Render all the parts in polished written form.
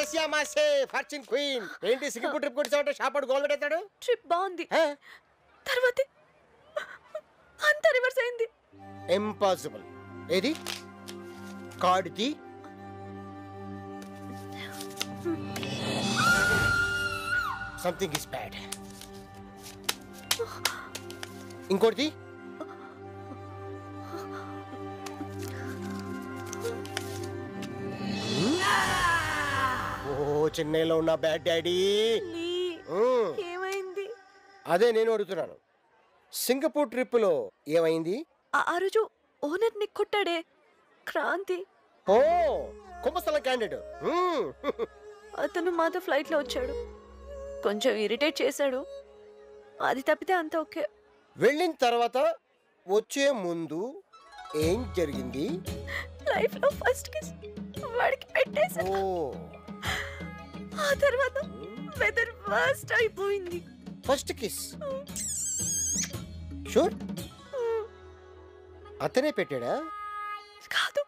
Gratia మాసే fortune queen. ఏంటి Singapore trip కొట్టావంటే షాప్ గోల్ పెట్టేస్తాడు? ట్రిప్ బాగుంది, తర్వాత అంతా రివర్స్ అయింది. ఇంపాసిబుల్. ఏది కార్డుది? Something is bad. ఇంకోటిది? ఓ చెన్నైలో ఉన్న బ్యాడ్ డాడీ. ఏమైంది? అదే నేను అడుగుతున్నాను. సింగపూర్ ట్రిప్ లో ఏమైంది? ఆ రోజు ఓనర్ ని కొట్టాడే క్రాంతి. ఓ కుంభస్థలం క్యాండిడేట్. అతను మాతో ఫ్లైట్ లో వచ్చాడు, కొంచెం ఇరిటేట్ చేశాడు. అది తప్పితే అంత ఓకే. వెళ్ళిన తర్వాత వచ్చే ముందు ఏం జరిగింది? లైఫ్ లో ఫస్ట్ కిస్ వాడికి పెట్టేశాను. ఆ తర్వాత వెదర్ వర్స్ట్ అయిపోయింది. ఫస్ట్ కిస్ షూర్ అతనే పెట్టాడా? కాదు,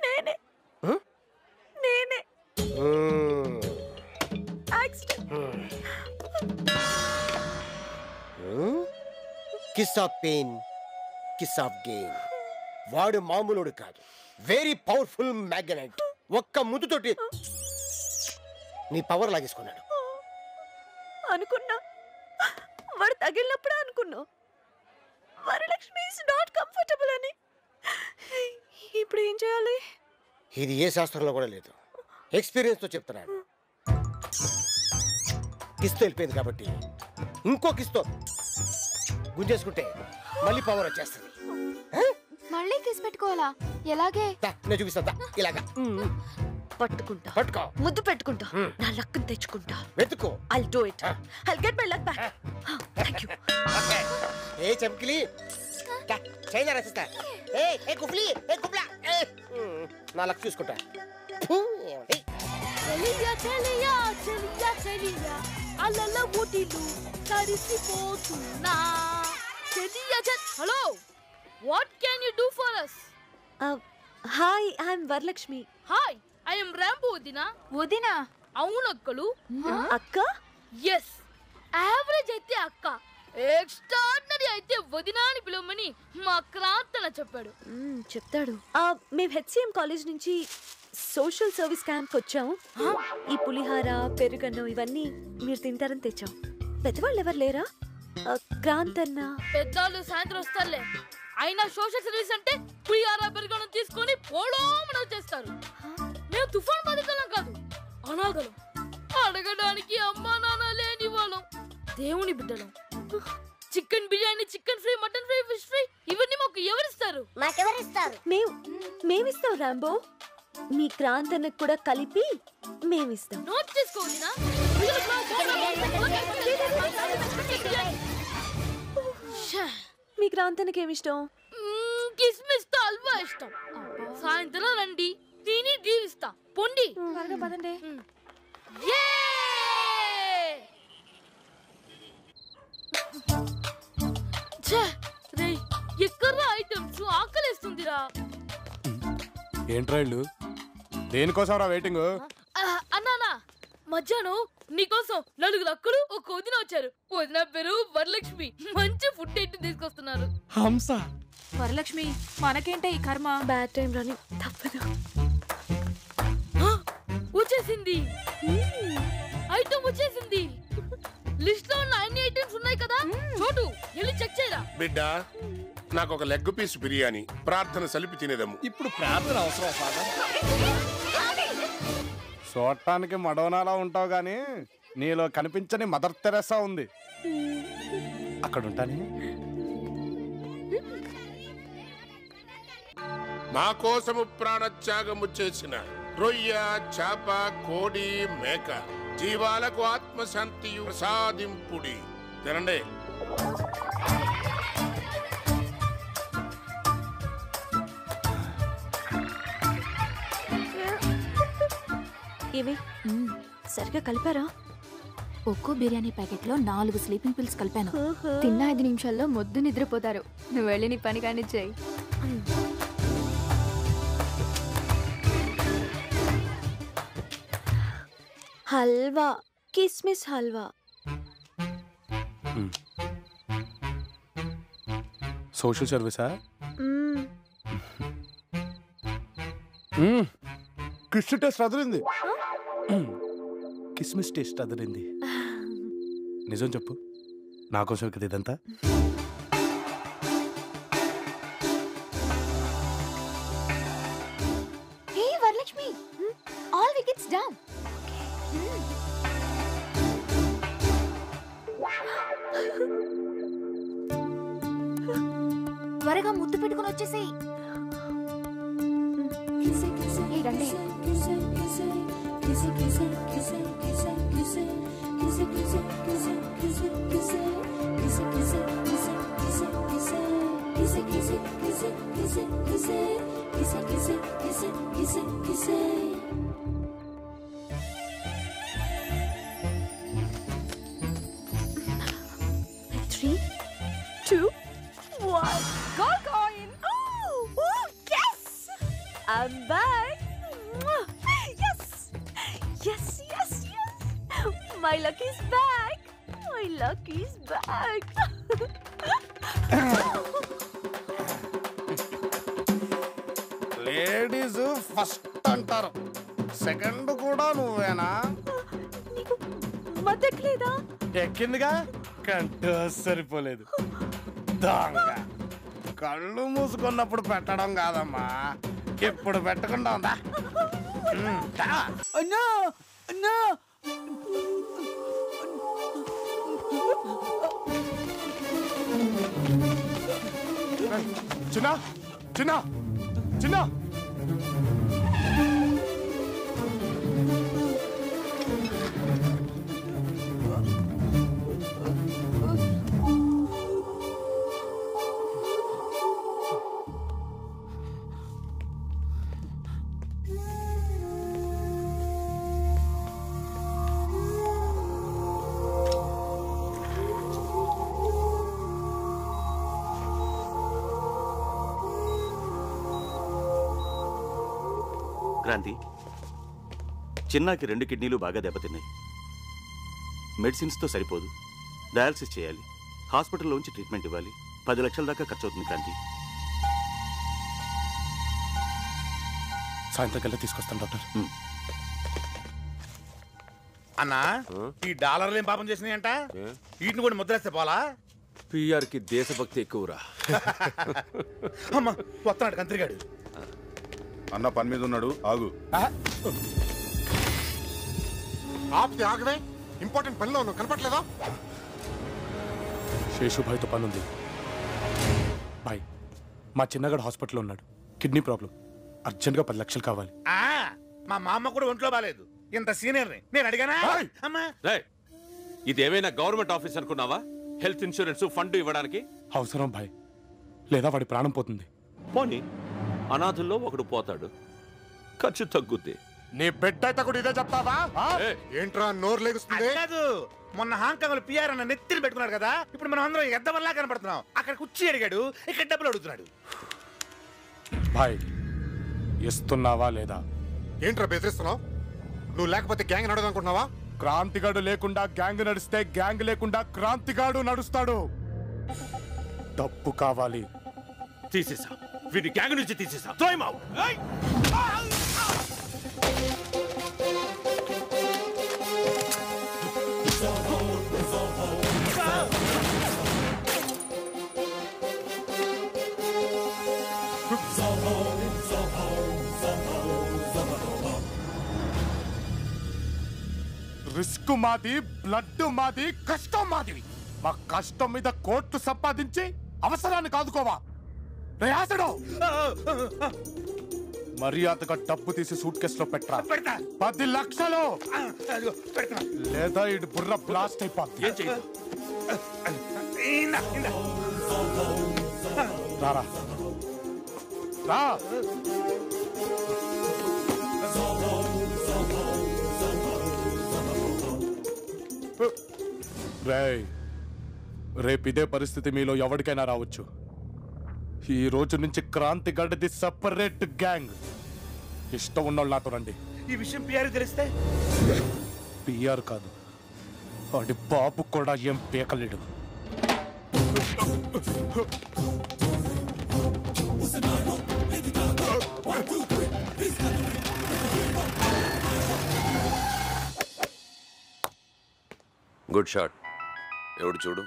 నేనే. Accident. Kiss of pain, kiss of gain. వాడు మామూలుడు కాదు, వెరీ పవర్ఫుల్ మ్యాగ్నెట్. ఒక్క ముద్దుతోటి నీ పవర్ లాగేసుకున్నాడు. అనుకున్నా, వాడు తగిలినప్పుడే అనుకున్నా వరలక్ష్మి ఇస్ నాట్ కంఫర్టబుల్ అని. ఇప్పుడు ఏం చేయాలి? ఇది ఏ శాస్త్రంలో కూడా లేదు, ఎక్స్పీరియన్స్ తో చెప్తున్నాడు. కిస్తో వెళ్ళిపోయింది కాబట్టి ఇంకో కిస్తో గుంజేసుకుంటే మళ్ళీ పవర్ వచ్చేస్తుంది. మళ్ళీ కిస్ పెట్టుకోవాలా? ఎలాగే? నేను చూపిస్తా. ఇలాగా పట్టుకుంటా, పట్టుకో, ముద్దు పెట్టుకుంటా, నా లక్కుని తెచ్చుకుంటా. వెతుకో. I'll do it. I'll get my luck back. Thank you. ఏ చంకిలి చైనా రసిస్తా. ఏ కుఫ్లీ, ఏ కుఫ్లా. నా లక్ చూసుకుంటా. చెలియా చెలియా చెలియా చెలియా అలల ఒడిలు తడిసిపోతున్నా చెలియా hello, what can you do for us? Hi, I'm Varalakshmi. Hi, I am Rambo. వదినా? వదినా? అవునక్కలు. అక్క? ఎస్, యావరేజ్ అయితే అక్క, ఎక్స్ట్రాడినరీ అయితే వదినా అని పిలవమని మా క్రాంతన చెప్పాడు. చెప్తాడు. మేము హెచ్సిఎం కాలేజ్ నుంచి సోషల్ సర్వీస్ క్యాంప్ వచ్చాము. ఈ పులిహార, పెరుగన్నం ఇవన్నీ మీరు తింటారని తెచ్చాం. పెద్దవాళ్ళు ఎవరు లేరా? క్రాంతన్న. పెద్దవాళ్ళు సాయంత్రం వస్తారులే. అయినా సోషల్ సర్వీస్ అంటే పులిహార, పెరుగన్నం తీసుకొని పోడోమని వచ్చేస్తారు. మేము తుఫాన్ బాధితులం కాదు, అనాథలం. అడగడానికి అమ్మా నాన్న లేని వాళ్ళం, దేవుని బిడ్డలం. Chicken biryani, chicken fry, mutton fry, fish fry ఇవన్నీ మాకు ఎవరిస్తారు? మాకెవరిస్తారు? మేమిస్తాం రాంబో. మీ క్రాంతనకు కూడా కలిపి మేమిస్తాం. నోట్ చేసుకోవద్దునా? మీ క్రాంతనకి ఏమిష్టం? కిస్మిస్ తో హల్వా ఇష్టం. సాయంత్రం రండి, తిని దీవిస్తా. పొండి పదండి. ఎక్కడ్రా ఐటమ్స్? ఆకలేస్తుందిరా. ఏంట్రా ఇల్లు? దేనికోసం రా వెయిటింగ్? అన్నానా, మధ్యాహ్నం నీకోసం 4 అక్కలు, ఒక వదిన వచ్చారు. వదిన పేరు వరలక్ష్మి. మంచి ఫుడ్ ఏంటి తీసుకొస్తున్నారు. హంస. వరలక్ష్మి, మనకేంటే ఈ కర్మ? బ్యాడ్ టైం రాని తప్పదు. వచ్చేసింది ఐటమ్, వచ్చేసింది. లిస్ట్ లో ఉన్న అన్ని ఐటమ్స్ ఉన్నాయి కదా, చూడు, వెళ్ళి చెక్ చేయరా. బిడ్డ, నాకు ఒక లెగ్ పీస్ బిర్యానీ, ప్రార్థన సలిపి తినేదమ్ము. ఇప్పుడు ప్రార్థన అవసరం ఫాదర్? చూడటానికి మడోనాలా ఉంటావు గాని నీలో కనిపించని మదర్ తెరెసా ఉంది. అక్కడ ఉంటానే. మా కోసము ప్రాణత్యాగము చేసిన రొయ్య, చేప, కోడి, మేక జీవాలకు ఆత్మశాంతి ప్రసాదింపుడి. తినండి. ఏమి సరిగా కలిపారా? ఒక్కో బిర్యానీ ప్యాకెట్ లో 4 స్లీపింగ్ పిల్స్ కలిపాను. తిన్న 5 నిమిషాల్లో మొద్దు నిద్రపోతారు. నువ్వు వెళ్ళి నీ పని కానిచ్చేయి. హల్వా, కిస్మిస్ హల్వా. సోషల్ సర్వీసా? మ్మ్. కిస్ టేస్ట్ అదిరింది. కిస్మిస్ టేస్ట్ అదిరింది. నిజం చెప్పు, నా కోసం కదా ఇదంతా? హే వరలక్ష్మి, ఆల్ వికెట్స్ డౌన్. త్వరగా ముద్దు పెట్టుకుని వచ్చేసేయ్. రండి. Three, two, one. Gold coin. Oh, yes! I'm back. Yes, yes, yes, yes. My luck is back. My luck is back. Ladies first అంటారు, సెకండ్ కూడా నువ్వేనా? నీకు మద్దెక్కలేదా? ఎక్కిందిగా, కంటూ సరిపోలేదు. దొంగ కళ్ళు మూసుకున్నప్పుడు పెట్టడం కాదమ్మా, ఇప్పుడు పెట్టకుండా ఉందా? అన్నా అన్నా, చిన్న చిన్న చిన్న క్రాంతి, చిన్నాకి 2 కిడ్నీలు బాగా దెబ్బతిన్నాయి. మెడిసిన్స్తో సరిపోదు, డయాలసిస్ చేయాలి. హాస్పిటల్లోంచి ట్రీట్మెంట్ ఇవ్వాలి. 10 లక్షల దాకా ఖర్చు అవుతుంది క్రాంతి. సాయంత్రం కల్లా తీసుకొస్తాను డాక్టర్. అన్నా, ఈ డాలర్లు ఏం పాపం చేసినాయంట? వీటిని కూడా ముద్రేస్తే పోలా? పిఆర్కి దేశభక్తి ఎక్కువరా. అమ్మా వస్తున్నాడు కంత్రిగాడు. అన్న పని మీద ఉన్నాడు, ఆగు. ఆపితే ఆగవే, ఇంపార్టెంట్ పనిలో ఉన్నావు, కనపట్లేదా? శేషుభాయ్తో పని ఉంది. బాయ్, మా చిన్నగాడు హాస్పిటల్లో ఉన్నాడు, కిడ్నీ ప్రాబ్లం, అర్జెంట్గా 10 లక్షలు కావాలి. మా మామ కూడా ఒంట్లో బాలేదు, ఇంత సీనియర్ని నేను అడిగానా? అమ్మా ఇదేమైనా గవర్నమెంట్ ఆఫీస్ అనుకున్నావా? హెల్త్ ఇన్సూరెన్స్ ఫండ్ ఇవ్వడానికి అవసరం బాయ్, లేదా వాడి ప్రాణం పోతుంది. పోనీ, అనాథుల్లో ఒకడు పోతాడు, ఖర్చు తగ్గుద్ది. నీ బిడ్డ అయితే కూడా ఇదే చెప్తావా? ఏంట్రా నోరు లేగుస్తుంది? కాదు, మొన్న హాంకాంగ్ పిఆర్ అన్న నెత్తిని పెట్టుకున్నాడు కదా, ఇప్పుడు మనం అందరం ఎద్ద వల్ల కనపడుతున్నాం. అక్కడ కుర్చీ అడిగాడు, ఇక్కడ డబ్బులు అడుగుతున్నాడు. బాయ్, ఇస్తున్నావా లేదా? ఏంట్రా బెదిరిస్తున్నావు? నువ్వు లేకపోతే గ్యాంగ్ నడదనుకుంటున్నావా? క్రాంతిగాడు లేకుండా గ్యాంగ్ నడిస్తే గ్యాంగ్ లేకుండా క్రాంతిగాడు నడుస్తాడు. డబ్బు కావాలి. తీసేసా, వీడి గ్యాంగ్ నుంచి తీసేసా. రిస్క్ మాది, బ్లడ్ మాది, కష్టం మాది. మా కష్టం మీద కోర్టు సంపాదించి అవసరాన్ని కాదుకోవా? ప్రయాసడు మర్యాదగా డబ్బు తీసి సూట్ కేసులో పెట్టరా. 10 లక్షలు, లేదా ఇటు బుర్ర బ్లాస్ట్ అయిపోద్ది. రారా రా. రేపు ఇదే పరిస్థితి మీలో ఎవరికైనా రావచ్చు. ఈ రోజు నుంచి క్రాంతి గడ్డది సెపరేట్ గ్యాంగ్. ఇష్టం ఉన్నోళ్ళు నాతో రండి. ఈ విషయం పిఆర్ తెలిస్తే పిఆర్ కాదు, వాడి బాబు కూడా ఏం పీకలేడు. Good shot. ఎవడు చూడు.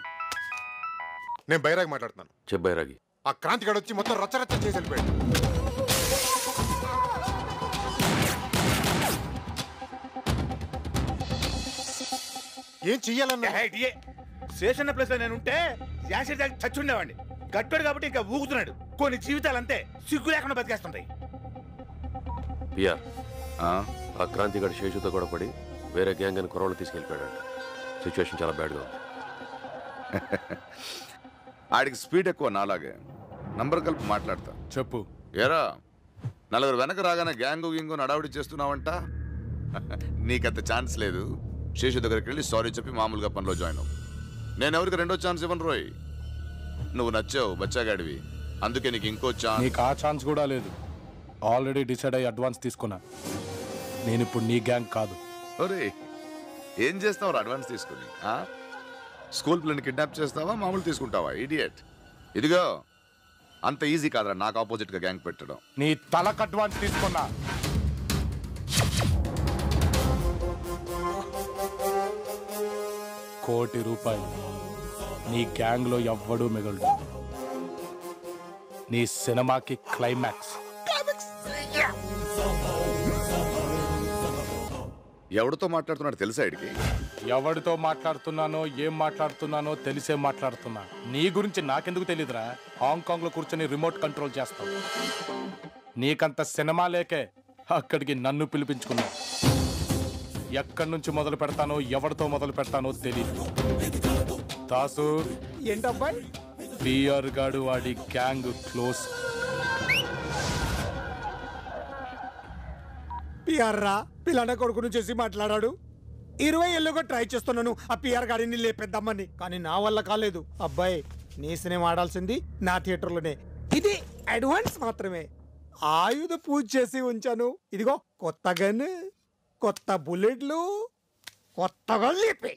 నేను బైరాగి మాట్లాడుతున్నాను. చెప్పు బైరాగి. ఆ క్రాంతి గడు వచ్చి మొత్తం రచ్చరచ్చ చేసి వెళ్ళిపోయాడు. ఏం చెయ్యాలన్నా? శేషన్న ప్లేస్ లో నేను ఉంటే యాసిడ్ తాగి చచ్చుండేవాడిని. గట్టాడు కాబట్టి ఇంకా ఊగుతున్నాడు. కొన్ని జీవితాలు అంతే సిగ్గు లేకుండా బతికేస్తుంటాయి. పిఆర్, ఆ క్రాంతిగడ్ శేషుతో కూడా పడి వేరే గ్యాంగ్ అని కుర్రోళ్ళు తీసుకెళ్ళిపోయాడంట. సిచ్యువేషన్ చాలా బ్యాడ్గా ఉంది. ఆడికి స్పీడ్ ఎక్కువ, నాలాగే. నంబర్ కలిపి మాట్లాడతా. చెప్పు. ఏరా, నలుగురు వెనక రాగానే గ్యాంగు గింగు నడావుడి చేస్తున్నావంట. నీకంత ఛాన్స్ లేదు. శేషు దగ్గరికి వెళ్ళి సారీ చెప్పి మామూలుగా పనిలో జాయిన్ అవ్వు. నేను ఎవరికి రెండో ఛాన్స్ ఇవ్వను రోయ్. నువ్వు నచ్చావు, బచ్చాగాడివి, అందుకే నీకు ఇంకో ఛాన్స్. నీకు ఆ ఛాన్స్ కూడా లేదు. ఆల్రెడీ డిసైడ్ అయ్యి అడ్వాన్స్ తీసుకున్నా. నేను ఇప్పుడు నీ గ్యాంగ్ కాదు. ఒరే, ఏం చేస్తావు అడ్వాన్స్ తీసుకుని? స్కూల్ పిల్లని కిడ్నాప్ చేస్తావా, మామూలు తీసుకుంటావా? ఇడియట్. ఇదిగో, అంత ఈజీ కాదురా నాకు ఆపోజిట్ గా గ్యాంగ్ పెట్టడం. నీ తలకు అడ్వాన్స్ తీసుకున్నా. ₹1,00,00,000 నీ గ్యాంగ్ లో ఎవ్వడూ మిగలడు. నీ సినిమాకి క్లైమాక్స్. ఎవరితో మాట్లాడుతున్నాడు తెలుసా? ఇడికి ఎవరితో మాట్లాడుతున్నానో ఏం మాట్లాడుతున్నానో తెలిసే మాట్లాడుతున్నా. నీ గురించి నాకెందుకు తెలీదురా? హాంకాంగ్ లో కూర్చొని రిమోట్ కంట్రోల్ చేస్తావు. నీకంత సినిమా లేకే అక్కడికి నన్ను పిలిపించుకున్నావు. ఎక్కడి నుంచి మొదలు పెడతానో ఎవరితో మొదలు పెడతానో తెలియదు. దాసు, ఏంటబ్బాయి? పిఆర్ గాడు వాడి గ్యాంగ్ క్లోజ్. పిఆర్ రా, పిల్లన కొడుకును చేసి మాట్లాడాడు. 20 ఏళ్ళుగా ట్రై చేస్తున్నాను ఆ పిఆర్ గాడిని లేపేద్దామని, కానీ నా వల్ల కాలేదు. అబ్బాయి, నీ సినిమా ఆడాల్సింది నా థియేటర్లోనే. ఇది అడ్వాన్స్ మాత్రమే. ఆయుధ పూజ చేసి ఉంచాను. ఇదిగో కొత్త గన్, కొత్త బుల్లెట్లు, కొత్తగా లేపే.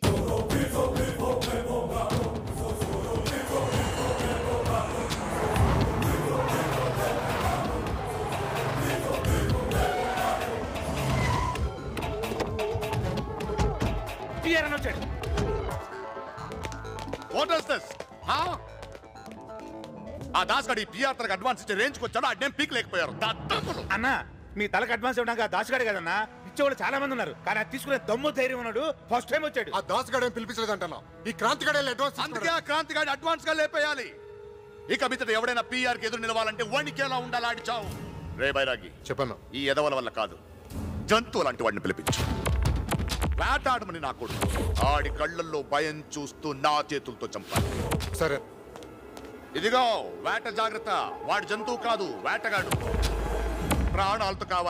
ఆ దాస్ గడి పిఆర్ తనకు అడ్వాన్స్ ఇచ్చే రేంజ్కి వచ్చాడు. అడ్డం పీక్ లేకపోయారు. అన్నా, మీ తలకు అడ్వాన్స్ ఇవ్వడానికి ఆ దాసుగాడే కదన్నా. ఇచ్చేవాళ్ళు చాలా మంది ఉన్నారు, కానీ అది తీసుకునే దమ్ము ధైర్యం ఉన్నాడు. ఫస్ట్ టైం వచ్చాడు. ఆ దాసుగాడే పిలిపించలేదు అంటున్నా. ఈ క్రాంతిగాడే అడ్వాన్స్. అందుకే ఆ క్రాంతిగాడి అడ్వాన్స్ గా లేపేయాలి. ఇక మీదట ఎవడైనా పిఆర్ కి ఎదురు నిలవాలంటే వణికేలా ఉండాలి. ఆడిచావు రే బైరాగి. చెప్పను. ఈ ఎదవల వల్ల కాదు, జంతువు లాంటి వాడిని పిలిపించు. వేటాడమని నా కొడుకు. ఆడి కళ్ళల్లో భయం చూస్తూ నా చేతులతో చంపాలి. సరే. ఇదిగో వేట జాగ్రత్త. వాడు జంతువు కాదు, వేటగాడు. ప్రాణాలతో కావాలి.